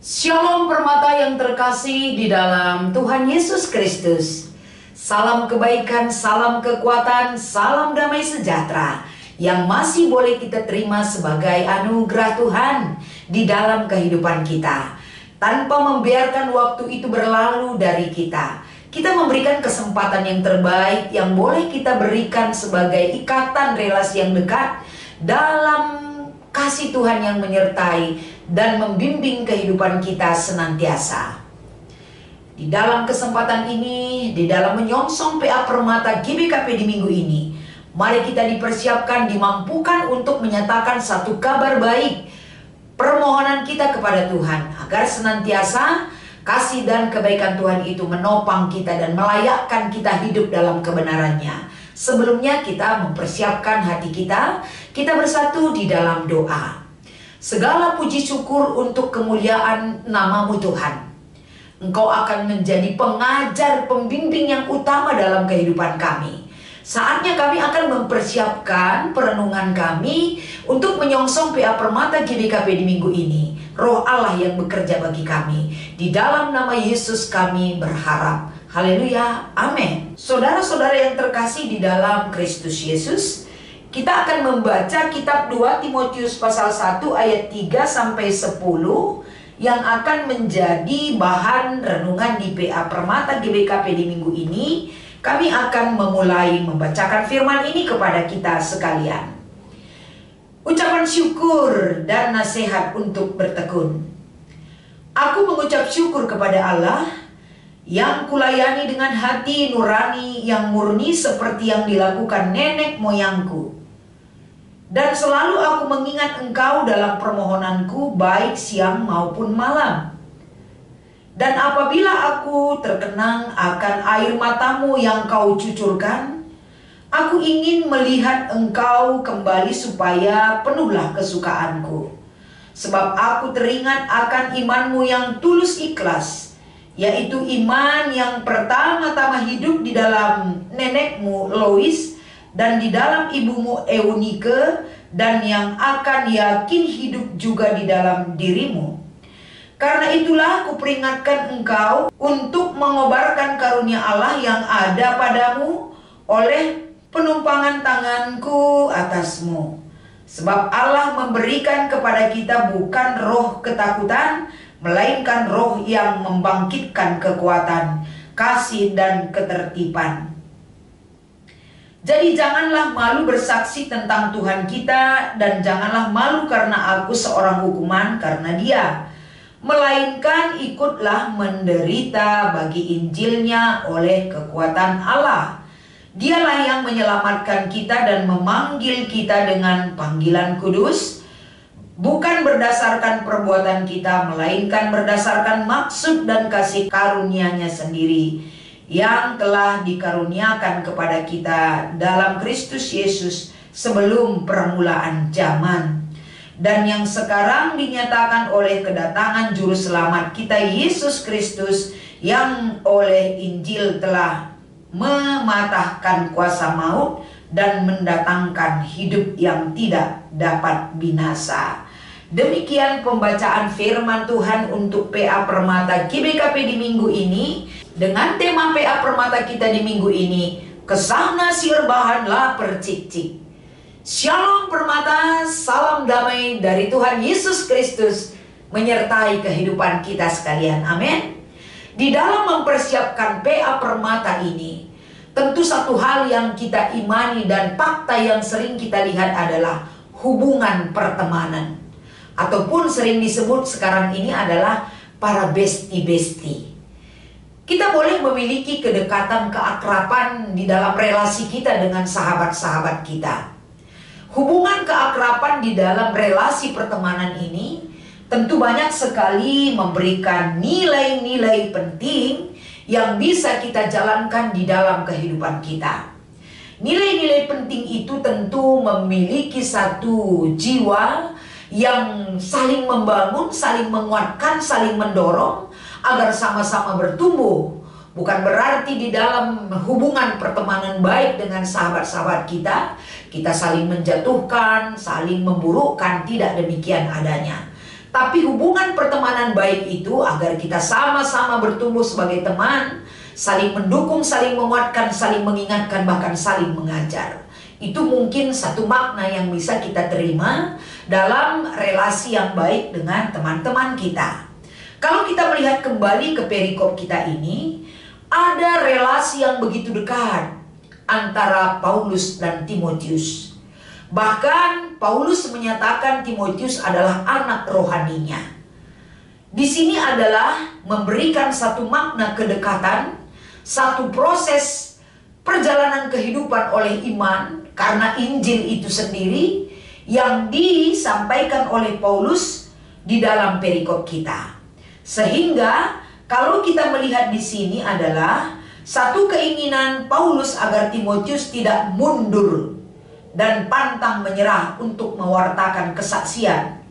Shalom permata yang terkasih di dalam Tuhan Yesus Kristus. Salam kebaikan, salam kekuatan, salam damai sejahtera yang masih boleh kita terima sebagai anugerah Tuhan di dalam kehidupan kita. Tanpa membiarkan waktu itu berlalu dari kita, kita memberikan kesempatan yang terbaik yang boleh kita berikan sebagai ikatan relasi yang dekat dalam kasih Tuhan yang menyertai dan membimbing kehidupan kita senantiasa. Di dalam kesempatan ini, di dalam menyongsong PA Permata GBKP di minggu ini, mari kita dipersiapkan, dimampukan untuk menyatakan satu kabar baik, permohonan kita kepada Tuhan, agar senantiasa kasih dan kebaikan Tuhan itu menopang kita dan melayakkan kita hidup dalam kebenarannya. Sebelumnya kita mempersiapkan hati kita bersatu di dalam doa. Segala puji syukur untuk kemuliaan nama-Mu Tuhan. Engkau akan menjadi pengajar, pembimbing yang utama dalam kehidupan kami. Saatnya kami akan mempersiapkan perenungan kami untuk menyongsong PA Permata GBKP di minggu ini. Roh Allah yang bekerja bagi kami. Di dalam nama Yesus kami berharap. Haleluya, amin. Saudara-saudara yang terkasih di dalam Kristus Yesus, kita akan membaca kitab 2 Timotius pasal 1 ayat 3-10 yang akan menjadi bahan renungan di PA Permata GBKP di minggu ini. Kami akan memulai membacakan firman ini kepada kita sekalian. Ucapan syukur dan nasihat untuk bertekun. Aku mengucap syukur kepada Allah yang kulayani dengan hati nurani yang murni seperti yang dilakukan nenek moyangku. Dan selalu aku mengingat engkau dalam permohonanku baik siang maupun malam. Dan apabila aku terkenang akan air matamu yang kau cucurkan, aku ingin melihat engkau kembali supaya penuhlah kesukaanku. Sebab aku teringat akan imanmu yang tulus ikhlas, yaitu iman yang pertama-tama hidup di dalam nenekmu Lois dan di dalam ibumu Eunike, dan yang akan yakin hidup juga di dalam dirimu. Karena itulah kuperingatkan engkau untuk mengobarkan karunia Allah yang ada padamu oleh penumpangan tanganku atasmu. Sebab Allah memberikan kepada kita bukan roh ketakutan, melainkan roh yang membangkitkan kekuatan, kasih dan ketertiban. Jadi janganlah malu bersaksi tentang Tuhan kita, dan janganlah malu karena aku seorang hukuman karena Dia. Melainkan ikutlah menderita bagi Injilnya oleh kekuatan Allah. Dialah yang menyelamatkan kita dan memanggil kita dengan panggilan kudus, bukan berdasarkan perbuatan kita, melainkan berdasarkan maksud dan kasih karunia-Nya sendiri, yang telah dikaruniakan kepada kita dalam Kristus Yesus sebelum permulaan zaman, dan yang sekarang dinyatakan oleh kedatangan Juru Selamat kita Yesus Kristus, yang oleh Injil telah mematahkan kuasa maut dan mendatangkan hidup yang tidak dapat binasa. Demikian pembacaan firman Tuhan untuk PA Permata GBKP di minggu ini. Dengan tema PA Permata kita di minggu ini, kesahna sirbahanlah percik-cik. Shalom Permata, salam damai dari Tuhan Yesus Kristus menyertai kehidupan kita sekalian, amin. Di dalam mempersiapkan PA Permata ini, tentu satu hal yang kita imani dan fakta yang sering kita lihat adalah hubungan pertemanan, ataupun sering disebut sekarang ini adalah para besti-besti. Kita boleh memiliki kedekatan, keakraban di dalam relasi kita dengan sahabat-sahabat kita. Hubungan keakraban di dalam relasi pertemanan ini tentu banyak sekali memberikan nilai-nilai penting yang bisa kita jalankan di dalam kehidupan kita. Nilai-nilai penting itu tentu memiliki satu jiwa yang saling membangun, saling menguatkan, saling mendorong agar sama-sama bertumbuh. Bukan berarti di dalam hubungan pertemanan baik dengan sahabat-sahabat kita saling menjatuhkan, saling memburukkan, tidak demikian adanya. Tapi hubungan pertemanan baik itu agar kita sama-sama bertumbuh sebagai teman, saling mendukung, saling menguatkan, saling mengingatkan, bahkan saling mengajar. Itu mungkin satu makna yang bisa kita terima dalam relasi yang baik dengan teman-teman kita. Kalau kita melihat kembali ke perikop kita ini, ada relasi yang begitu dekat antara Paulus dan Timotius. Bahkan Paulus menyatakan Timotius adalah anak rohaninya. Di sini adalah memberikan satu makna kedekatan, satu proses perjalanan kehidupan oleh iman karena Injil itu sendiri yang disampaikan oleh Paulus di dalam perikop kita. Sehingga kalau kita melihat di sini adalah satu keinginan Paulus agar Timotius tidak mundur dan pantang menyerah untuk mewartakan kesaksian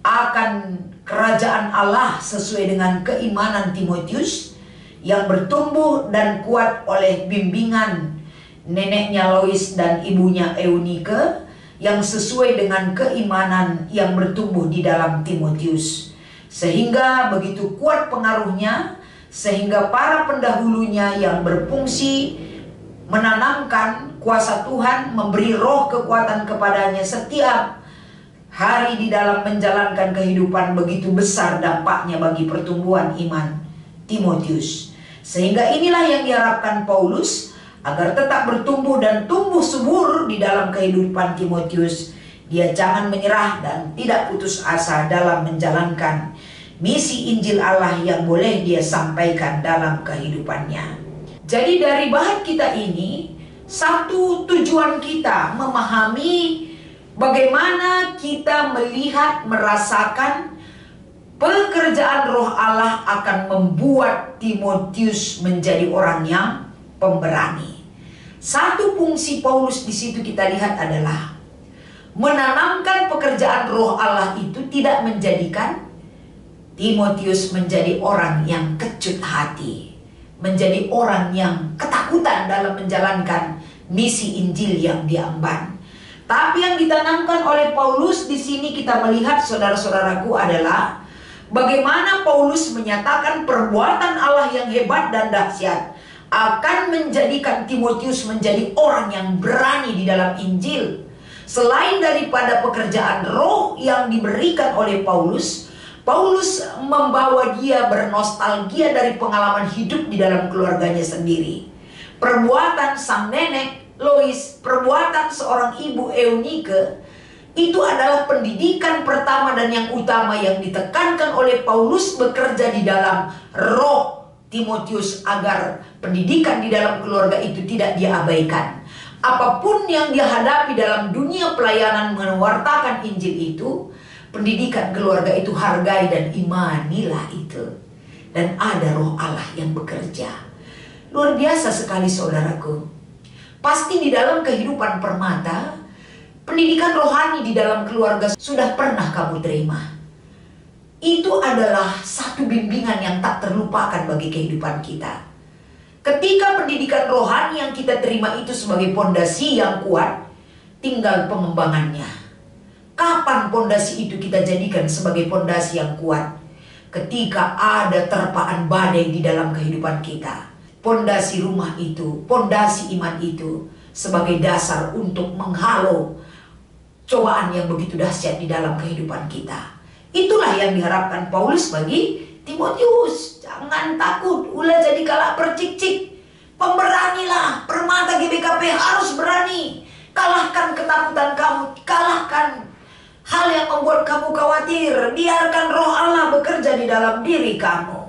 akan kerajaan Allah sesuai dengan keimanan Timotius yang bertumbuh dan kuat oleh bimbingan neneknya Lois dan ibunya Eunike yang sesuai dengan keimanan yang bertumbuh di dalam Timotius. Sehingga begitu kuat pengaruhnya, sehingga para pendahulunya yang berfungsi menanamkan kuasa Tuhan, memberi roh kekuatan kepadanya setiap hari di dalam menjalankan kehidupan, begitu besar dampaknya bagi pertumbuhan iman Timotius. Sehingga inilah yang diharapkan Paulus agar tetap bertumbuh dan tumbuh subur di dalam kehidupan Timotius. Dia jangan menyerah dan tidak putus asa dalam menjalankan misi Injil Allah yang boleh dia sampaikan dalam kehidupannya. Jadi dari bahan kita ini, satu tujuan kita memahami bagaimana kita melihat, merasakan pekerjaan Roh Allah akan membuat Timotius menjadi orang yang pemberani. Satu fungsi Paulus di situ kita lihat adalah menanamkan pekerjaan Roh Allah itu tidak menjadikan Timotius menjadi orang yang kecut hati, menjadi orang yang ketakutan dalam menjalankan misi Injil yang diemban. Tapi yang ditanamkan oleh Paulus di sini kita melihat, saudara-saudaraku, adalah bagaimana Paulus menyatakan perbuatan Allah yang hebat dan dahsyat akan menjadikan Timotius menjadi orang yang berani di dalam Injil. Selain daripada pekerjaan roh yang diberikan oleh Paulus, Paulus membawa dia bernostalgia dari pengalaman hidup di dalam keluarganya sendiri. Perbuatan sang nenek Lois, perbuatan seorang ibu Eunike, itu adalah pendidikan pertama dan yang utama yang ditekankan oleh Paulus bekerja di dalam roh Timotius agar pendidikan di dalam keluarga itu tidak diabaikan. Apapun yang dia hadapi dalam dunia pelayanan mewartakan Injil itu, pendidikan keluarga itu hargai dan imanilah itu. Dan ada Roh Allah yang bekerja. Luar biasa sekali, saudaraku. Pasti di dalam kehidupan permata, pendidikan rohani di dalam keluarga sudah pernah kamu terima. Itu adalah satu bimbingan yang tak terlupakan bagi kehidupan kita. Ketika pendidikan rohani yang kita terima itu sebagai pondasi yang kuat, tinggal pengembangannya. Kapan pondasi itu kita jadikan sebagai pondasi yang kuat? Ketika ada terpaan badai di dalam kehidupan kita. Pondasi rumah itu, pondasi iman itu sebagai dasar untuk menghalau cobaan yang begitu dahsyat di dalam kehidupan kita. Itulah yang diharapkan Paulus bagi Timotius. Jangan takut, ulah jadi kalah percik-cik. Pemberanilah, permata GBKP harus berani. Kalahkan ketakutan kamu, kalahkan hal yang membuat kamu khawatir. Biarkan Roh Allah bekerja di dalam diri kamu.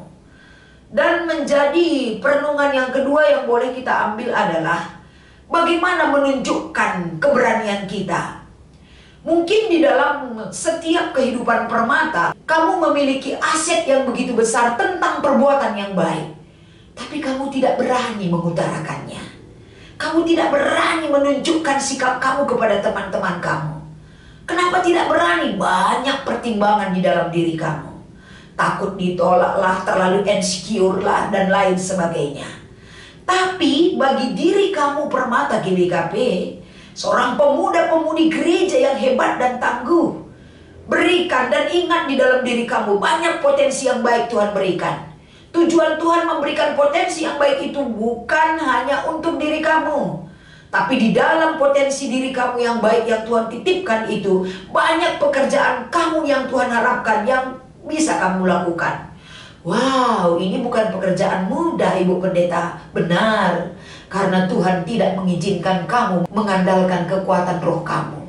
Dan menjadi perenungan yang kedua yang boleh kita ambil adalah bagaimana menunjukkan keberanian kita. Mungkin di dalam setiap kehidupan permata, kamu memiliki aset yang begitu besar tentang perbuatan yang baik. Tapi kamu tidak berani mengutarakannya. Kamu tidak berani menunjukkan sikap kamu kepada teman-teman kamu. Kenapa tidak berani? Banyak pertimbangan di dalam diri kamu. Takut ditolak lah, terlalu insecure lah, dan lain sebagainya. Tapi bagi diri kamu permata GBKP, seorang pemuda-pemudi gereja yang hebat dan tangguh, Berikan dan ingat di dalam diri kamu banyak potensi yang baik Tuhan berikan. Tujuan Tuhan memberikan potensi yang baik itu bukan hanya untuk diri kamu, tapi di dalam potensi diri kamu yang baik yang Tuhan titipkan itu, banyak pekerjaan kamu yang Tuhan harapkan yang bisa kamu lakukan. Wow, ini bukan pekerjaan mudah Ibu Pendeta. Benar, karena Tuhan tidak mengizinkan kamu mengandalkan kekuatan roh kamu.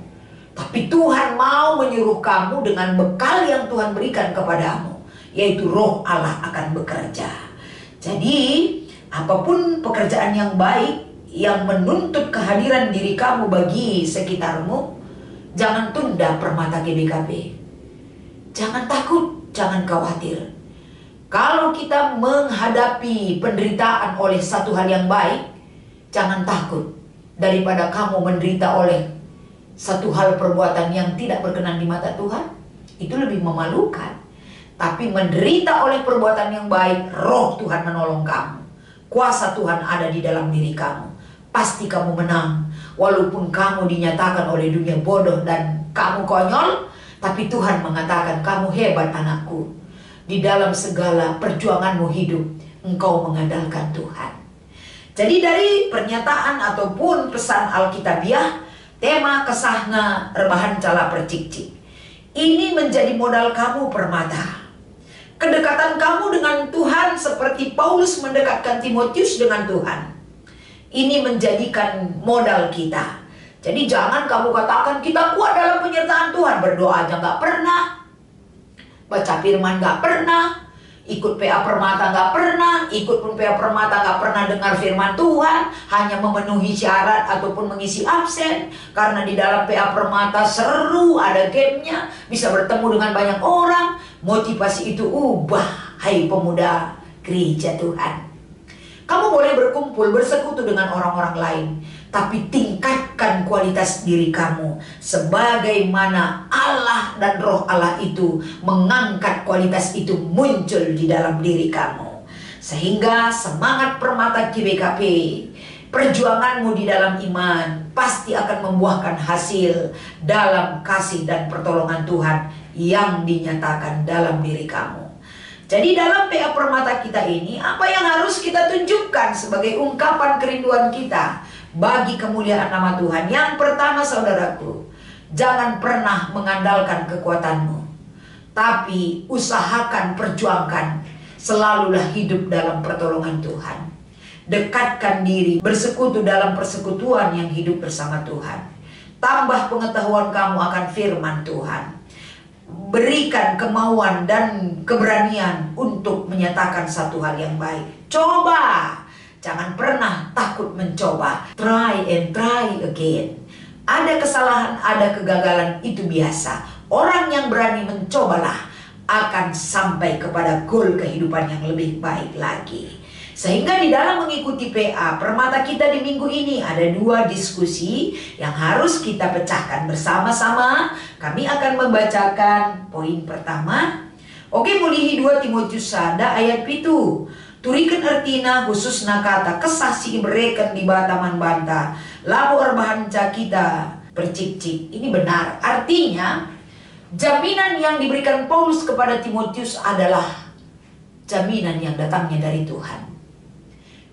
Tapi Tuhan mau menyuruh kamu dengan bekal yang Tuhan berikan kepadamu, yaitu roh Allah akan bekerja. Jadi, apapun pekerjaan yang baik yang menuntut kehadiran diri kamu bagi sekitarmu, jangan tunda Permata GBKP. Jangan takut, jangan khawatir. Kalau kita menghadapi penderitaan oleh satu hal yang baik, jangan takut. Daripada kamu menderita oleh satu hal perbuatan yang tidak berkenan di mata Tuhan, itu lebih memalukan. Tapi menderita oleh perbuatan yang baik, roh Tuhan menolong kamu. Kuasa Tuhan ada di dalam diri kamu. Pasti kamu menang. Walaupun kamu dinyatakan oleh dunia bodoh dan kamu konyol, tapi Tuhan mengatakan kamu hebat anakku. Di dalam segala perjuanganmu hidup, engkau mengandalkan Tuhan. Jadi dari pernyataan ataupun pesan Alkitabiah, tema kesahna rebahan cala percikcik, ini menjadi modal kamu Permata. Kedekatan kamu dengan Tuhan seperti Paulus mendekatkan Timotius dengan Tuhan, ini menjadikan modal kita. Jadi jangan kamu katakan kita kuat dalam penyertaan Tuhan, berdoa aja nggak pernah, baca firman nggak pernah, ikut PA Permata nggak pernah, ikut pun PA Permata nggak pernah dengar firman Tuhan, hanya memenuhi syarat ataupun mengisi absen. Karena di dalam PA Permata seru, ada gamenya, bisa bertemu dengan banyak orang. Motivasi itu ubah, hai pemuda gereja Tuhan. Kamu boleh berkumpul, bersekutu dengan orang-orang lain, tapi tingkatkan kualitas diri kamu sebagaimana Allah dan roh Allah itu mengangkat kualitas itu muncul di dalam diri kamu. Sehingga semangat Permata GBKP, perjuanganmu di dalam iman pasti akan membuahkan hasil dalam kasih dan pertolongan Tuhan yang dinyatakan dalam diri kamu. Jadi dalam PA Permata kita ini, apa yang harus kita tunjukkan sebagai ungkapan kerinduan kita bagi kemuliaan nama Tuhan? Yang pertama saudaraku, jangan pernah mengandalkan kekuatanmu, tapi usahakan, perjuangkan, selalulah hidup dalam pertolongan Tuhan. Dekatkan diri, bersekutu dalam persekutuan yang hidup bersama Tuhan. Tambah pengetahuan kamu akan firman Tuhan. Berikan kemauan dan keberanian untuk menyatakan satu hal yang baik. Coba, jangan pernah takut mencoba. Try and try again. Ada kesalahan, ada kegagalan, itu biasa. Orang yang berani mencobalah akan sampai kepada goal kehidupan yang lebih baik lagi. Sehingga di dalam mengikuti PA Permata kita di minggu ini ada dua diskusi yang harus kita pecahkan bersama-sama. Kami akan membacakan poin pertama. Oke, mulihi 2 Timotius sada ayat pitu. Turikan artina khususna kata kesasi mereka di bataman banta. Labu arbahanca kita percik-cik. Ini benar. Artinya jaminan yang diberikan Paulus kepada Timotius adalah jaminan yang datangnya dari Tuhan.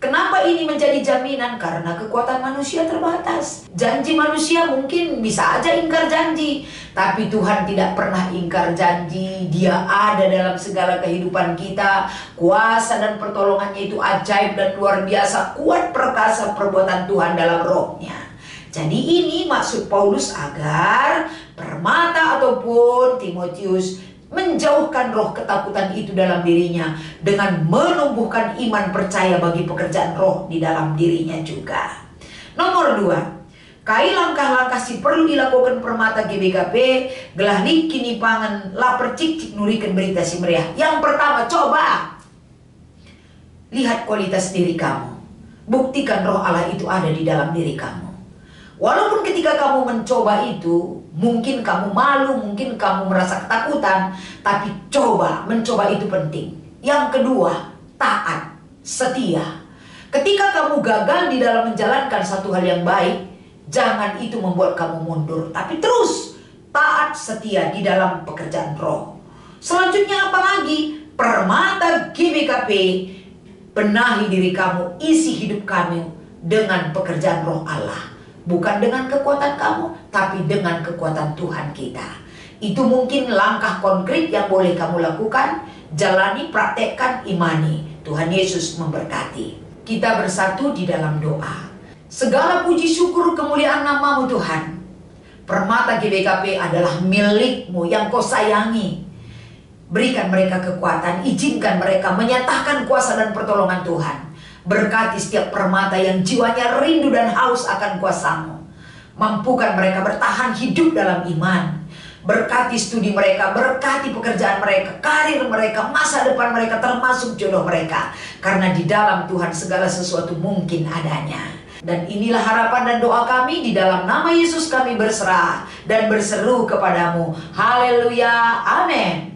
Kenapa ini menjadi jaminan? Karena kekuatan manusia terbatas. Janji manusia mungkin bisa aja ingkar janji, tapi Tuhan tidak pernah ingkar janji. Dia ada dalam segala kehidupan kita. Kuasa dan pertolongannya itu ajaib dan luar biasa. Kuat perkasa perbuatan Tuhan dalam rohnya. Jadi ini maksud Paulus agar Permata ataupun Timotius menjauhkan roh ketakutan itu dalam dirinya dengan menumbuhkan iman percaya bagi pekerjaan roh di dalam dirinya juga. Nomor 2, kai langkah-langkah si perlu dilakukan Permata GBKP gelah kini pangan lapar cik nurikan berita si meriah. Yang pertama, coba lihat kualitas diri kamu. Buktikan roh Allah itu ada di dalam diri kamu. Walaupun ketika kamu mencoba itu, mungkin kamu malu, mungkin kamu merasa ketakutan, tapi mencoba itu penting. Yang kedua, taat, setia. Ketika kamu gagal di dalam menjalankan satu hal yang baik, jangan itu membuat kamu mundur, tapi terus taat setia di dalam pekerjaan roh. Selanjutnya apa lagi? Permata GBKP, benahi diri kamu, isi hidup kamu dengan pekerjaan roh Allah. Bukan dengan kekuatan kamu, tapi dengan kekuatan Tuhan kita. Itu mungkin langkah konkret yang boleh kamu lakukan. Jalani, praktekkan, imani. Tuhan Yesus memberkati. Kita bersatu di dalam doa. Segala puji syukur kemuliaan nama-Mu Tuhan. Permata GBKP adalah milik-Mu yang Kau sayangi. Berikan mereka kekuatan, izinkan mereka menyatakan kuasa dan pertolongan Tuhan. Berkati setiap permata yang jiwanya rindu dan haus akan kuasa-Mu. Mampukan mereka bertahan hidup dalam iman. Berkati studi mereka, berkati pekerjaan mereka, karir mereka, masa depan mereka, termasuk jodoh mereka. Karena di dalam Tuhan segala sesuatu mungkin adanya. Dan inilah harapan dan doa kami, di dalam nama Yesus kami berserah dan berseru kepadamu. Haleluya, amin.